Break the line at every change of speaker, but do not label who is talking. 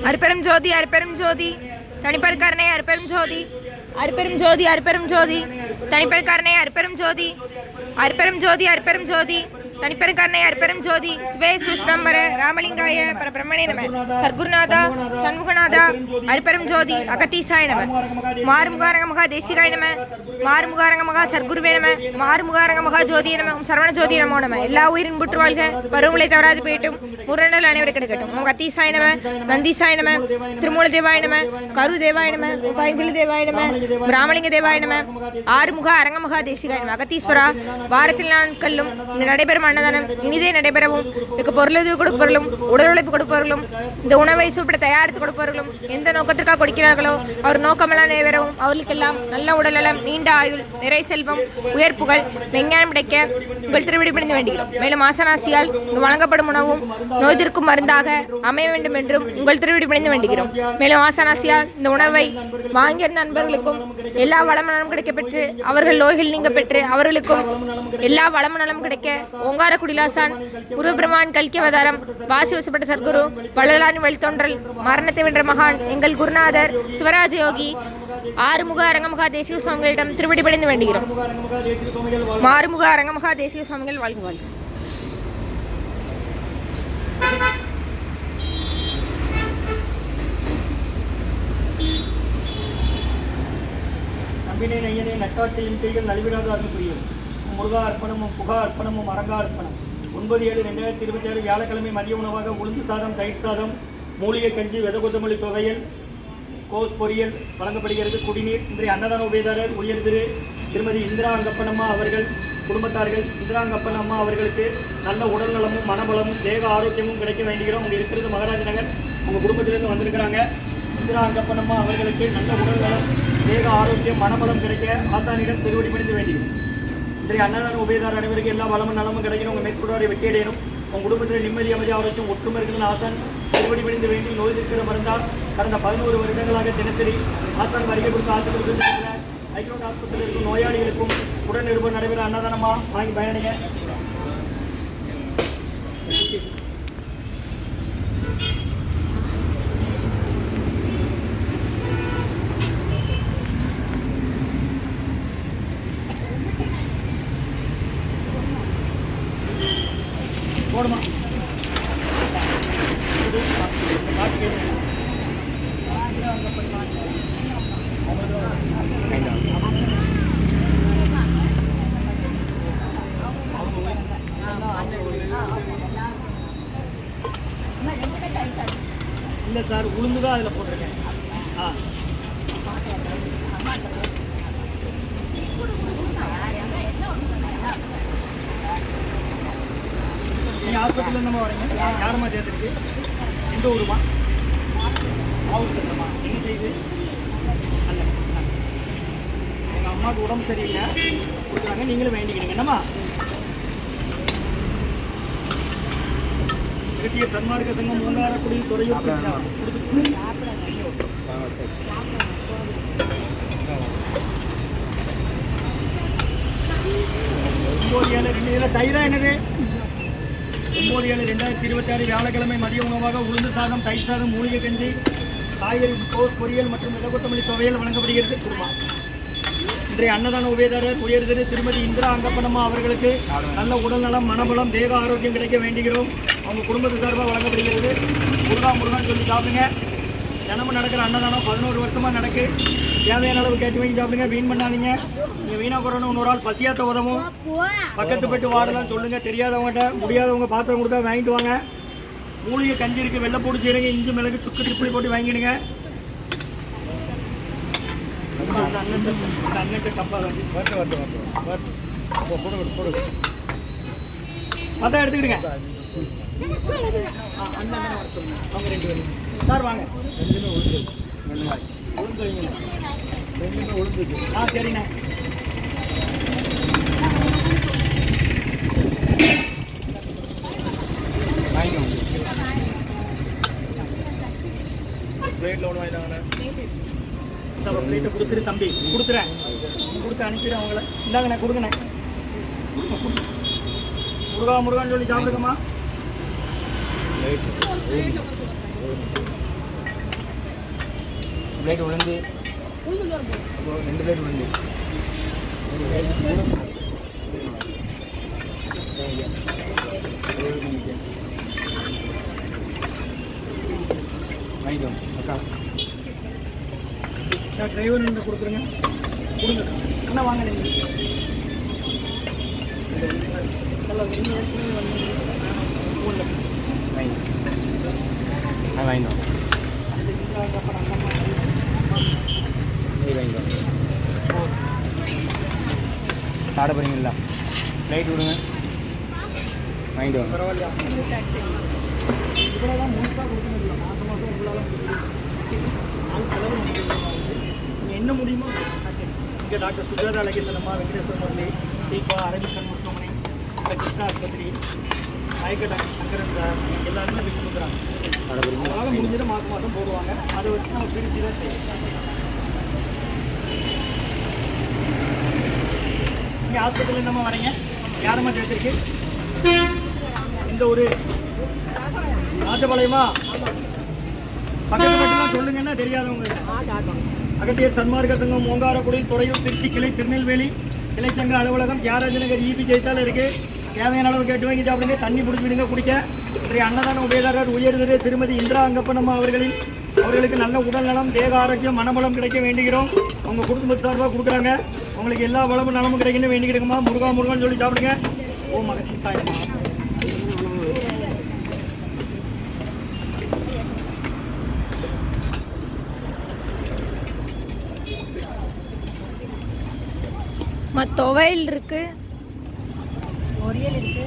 அருப்பெரும் ஜோதி அருப்பெரும் ஜோதி தனிப்பெரும் கருணை அருப்பெரும் ஜோதி அருப்பெரும் ஜோதி அருப்பெரும் ஜோதி தனிப்பெரும் கருணை அருப்பெரும் ஜோதி அருப்பெரும் ஜோதி அருப்பெரும் ஜோதி தனிப்பெரும் கருணை அருப்பெரும் ஜோதி சிவே சிவஸ்தம்பர ராமலிங்காய பரபிரம்மணே நம சர்க்குருநாதா சண்முகநாதா அருப்பெரும் ஜோதி அகத்தீசாய நம மாறுமுகாரங்க மகா தேசிகாய நம மாறுமுகாரங்க மகா சர்க்குருவே நம மாறுமுகாரங்க மகா ஜோதிய நம சரவண ஜோதி நமோ நம எல்லா உயிரின் புற்று வாழ்க பருவங்களை தவறாது போயிட்டும் முரணல் அனைவருக்கு கிடைக்கட்டும் ஓம் அகத்தீசாய நம நந்தீசாய நம திருமூல தேவாய நம கரு தேவாய நம பைஞ்சலி தேவாய நம ராமலிங்க தேவாய நம ஆறுமுக அரங்கமகா தேசிகாய நம அகத்தீஸ்வரா வாரத்தில் நாட்களும் நடைபெறும் அன்னதானம் இனிதே நடைபெறவும் இதுக்கு பொருளுதவி கொடுப்பவர்களும் உடல் உழைப்பு கொடுப்பவர்களும் இந்த உணவை சூப்பிட தயாரித்து கொடுப்பவர்களும் எந்த நோக்கத்திற்காக கொடுக்கிறார்களோ அவர் நோக்கமெல்லாம் நிறைவேறவும் அவர்களுக்கெல்லாம் நல்ல உடல்நலம் நீண்ட ஆயுள் நிறை செல்வம் உயர் புகழ் விஞ்ஞானம் கிடைக்க உங்கள் திருவிடி பிடிந்து வேண்டுகிறோம் மேலும் ஆசனாசியால் இங்கு வழங்கப்படும் உணவும் நோய் தீர்க்கும் மருந்தாக அமைய வேண்டும் என்றும் உங்கள் திருவிடி பிடிந்து வேண்டுகிறோம் மேலும் ஆசனாசியால் இந்த உணவை வாங்கியிருந்த நண்பர்களுக்கும் எல்லா வளம நலம் கிடைக்க பெற்று அவர்கள் நோய்கள் நீங்க பெற்று அவர்களுக்கும் எல்லா வளம நலம் கிடைக்க ஓங்கார குடிலாசான் குருபிரமான் கல்கி அவதாரம் வாசி வசப்பட்ட சர்க்குரு வள்ளலாரின் வழித்தோன்றல் மரணத்தை வென்ற மகான் எங்கள் குருநாதர் சிவராஜ யோகி ஆறுமுக அரங்கமகா தேசிக சுவாமிகளிடம் திருவடி பணிந்து வேண்டுகிறோம். மாறுமுக அரங்கமகா தேசிக சுவாமிகள் வாழ்க வாழ்க.
நம்பினை நையனை நட்டாட்டையும் கைகள் நலிவிடாத அது புரியும். முருகா அர்ப்பணமும் புகா அர்ப்பணமும் அரங்கா அர்ப்பணம். 9/7/2026 வியாழக்கிழமை மதிய உணவாக உளுந்து சாதம், தயிர் சாதம், மூலிகை கஞ்சி, வெதகொத்தமல்லி தொகையல், கோஸ் பொரியல் வழங்கப்படுகிறது. குடிநீர். இன்றைய அன்னதான உபயதாரர் உயர் திரு திருமதி இந்திரா அங்கப்பனம்மா அவர்கள் குடும்பத்தார்கள். இந்திரா அங்கப்பனம்மா அவர்களுக்கு நல்ல உடல் நலமும் மனபலமும் தேக ஆரோக்கியமும் கிடைக்க வேண்டுகிறோம். உங்கள் இருக்கிறது மகாராஜ் நகர். உங்கள் குடும்பத்திலிருந்து வந்திருக்கிறாங்க. இந்திரா அங்கப்பனம்மா அவர்களுக்கு நல்ல உடல் நலம் தேக ஆரோக்கியம் மனபலம் கிடைக்க ஆசானிடம் திருவடி பணிந்து வேண்டியும். இன்றைய அன்னதான உபயதார அனைவருக்கு எல்லா வளமும் நலமும் கிடைக்கணும். உங்கள் மேற்கொள்வாரை வெற்றி அடையணும். உங்கள் குடும்பத்தில் நிம்மதி அமைதி ஆரோக்கியம் ஒற்றுமை இருக்கிற ஆசான் திருவடி பணிந்து வேண்டி நோய் இருக்கிற மருந்தால் கடந்த 11 வருடங்களாக தினசரி ஆசான் வருகை கொடுத்து ஆசை கொடுத்து ஐக்ரோட் ஆஸ்பத்திரியில் இருக்கும் நோயாளிகளுக்கும் உடன் நிருபம் நடைபெற அன்னதானமாக வாங்கி பயணிங்க. போடுமா இல்லை சார், உளுந்து தான் அதில் போட்டிருக்கேன். நீங்கள் ஹாஸ்பிட்டலில் இருந்தமா வரீங்க? யாருமா சேர்த்துருக்கு? எந்த ஊருமா? ஆவூர் சேர்ந்தமா? என்ன செய்யுது? அல்ல, எங்கள் அம்மாவுக்கு உடம்பு சரியில்லை கொடுக்குறாங்க, நீங்களும் வேண்டிக்கிறீங்க. என்னம்மா கிட்டிய சன்மார்க்க சங்கம் மூங்காரக்குடி துறையூர் தைரா என்னது? 9/7/2026 வியாழக்கிழமை மதிய உணவாக உளுந்து சாதம், தயிர் சாதம், மூலிகை கஞ்சி, காய்கறி கோஸ் பொரியல் மற்றும் வெதகொத்தமல்லி துவையல் வழங்கப்படுகிறது. குருமா. இன்றைய அன்னதான உபயதாரர் உயர் திரு திருமதி இந்திரா அங்கப்பனம்மா அவர்களுக்கு நல்ல உடல் நலம் மனபலம் தேக ஆரோக்கியம் கிடைக்க வேண்டுகிறோம். அவங்க குடும்பத்து சார்பாக வழங்கப்படுகிறது. முருகா முருகான்னு சொல்லி சாப்பிடுங்க. தினமும் நடக்கிற அன்னதானம் 11 வருஷமாக நடக்கு. தேவையான அளவு கேட்டு வாங்கி சாப்பிடுங்க. வீண் பண்ணாதீங்க. நீங்கள் வீணாக போகிறோன்னு இன்னொரு ஆள் பசியாத்த உதவும். பக்கத்து போய்ட்டு வாடலாம் சொல்லுங்கள். தெரியாதவங்ககிட்ட முடியாதவங்க பாத்திரம் கொடுத்தா வாங்கிட்டு வாங்க. மூலிகை கஞ்சி இருக்குது. வெள்ளைப்பூடு சீரகம், இஞ்சி, மிளகு, சுக்கு திப்பி போட்டு வாங்கிடுங்க. அண்ணன் கப்பா மொத்தம் எடுத்துக்கிடுங்க. அண்ணன் வர சொல்லுங்க. அவங்க 2 பேரும் சார் வாங்க. 2 உளுந்து சரிண்ணே. பிளேட்டில் ஒன்று வாங்கிட்டாங்கண்ணே. பிளேட்டை கொடுத்துரு தம்பி. கொடுத்துறேன். கொடுத்து அனுப்பிடு அவங்கள. இந்தாங்கண்ணே கொடுங்கண்ணே. முருகா முருகான்னு சொல்லி சாப்பிடுங்கம்மா.
பிளேட் உளுந்து 2 பிளேட் உளுந்து வாங்கிக்கோங்க அக்கா.
டிரைவர் வந்து கொடுத்துருங்க. கொடுங்க அண்ணா, வாங்க நீங்கள்.
வாங்கிக்கோங்க. சாப்பிட போகிறீங்களா? லைட் விடுங்க. வாங்கிட்டு வாங்க.
பரவாயில்லையா? இவ்வளோதான் முழுசாக கொடுக்க முடியும். மாதம் மாதம் உங்களால் முடியும். நாள் செலவு நீங்கள் என்ன முடியுமோ. சரி, இங்கே டாக்டர் சுஜாதா அழகேசனம்மா, வெங்கடேஸ்வர முரளி, சீபா, அரவிக்கன் மருத்துவமனை, கிருஷ்ணா ஆஸ்பத்திரி, மயக்க டாக்டர் சங்கரன் சார் எல்லாருமே விட்டு கொடுக்குறாங்க. அதனால் முடிஞ்சதை மாதம் மாதம் போடுவாங்க. அதை வச்சு நம்ம பிரித்து தான் செய்யணும். நீங்கள் ஹாஸ்பிட்டலில் என்னம்மா வரீங்க? யாரம்மா சேர்த்துருக்கு? இந்த ஒரு ராஜபாளையமா? பக்கத்து மட்டும்லாம் சொல்லுங்கன்னா தெரியாதவங்க. அகத்தியர் சன்மார்க்க சங்கம், ஓங்காரக்குடி, துறையூர், திருச்சி கிளை, திருநெல்வேலி கிளைச்சங்க அலுவலகம், தியாகராஜ நகர், இபி ஜெயித்தால் இருக்குது. தேவையான அளவு கேட்டு வாங்கி சாப்பிடுங்க. தண்ணி பிடிச்சிடுங்க குடிக்க. இன்றைய அன்னதான உபயதாரர் உயர்திரு திருமதி இந்திரா அங்கப்பனம்மா அவர்களுக்கு நல்ல உடல் நலம், தேக ஆரோக்கியம், மனபலம் கிடைக்க வேண்டுகிறோம். அவங்க குடும்ப சார்பாக கொடுக்குறாங்க. உங்களுக்கு எல்லா வளமும் நலமும் கிடைக்கணும் வேண்டிக்கிடுங்கம்மா. முருகா முருகான்னு சொல்லி சாப்பிடுங்க. ஓம் மகத்தி சாயம்மா.
துவையல் இருக்கு, பொரியல் இருக்கு.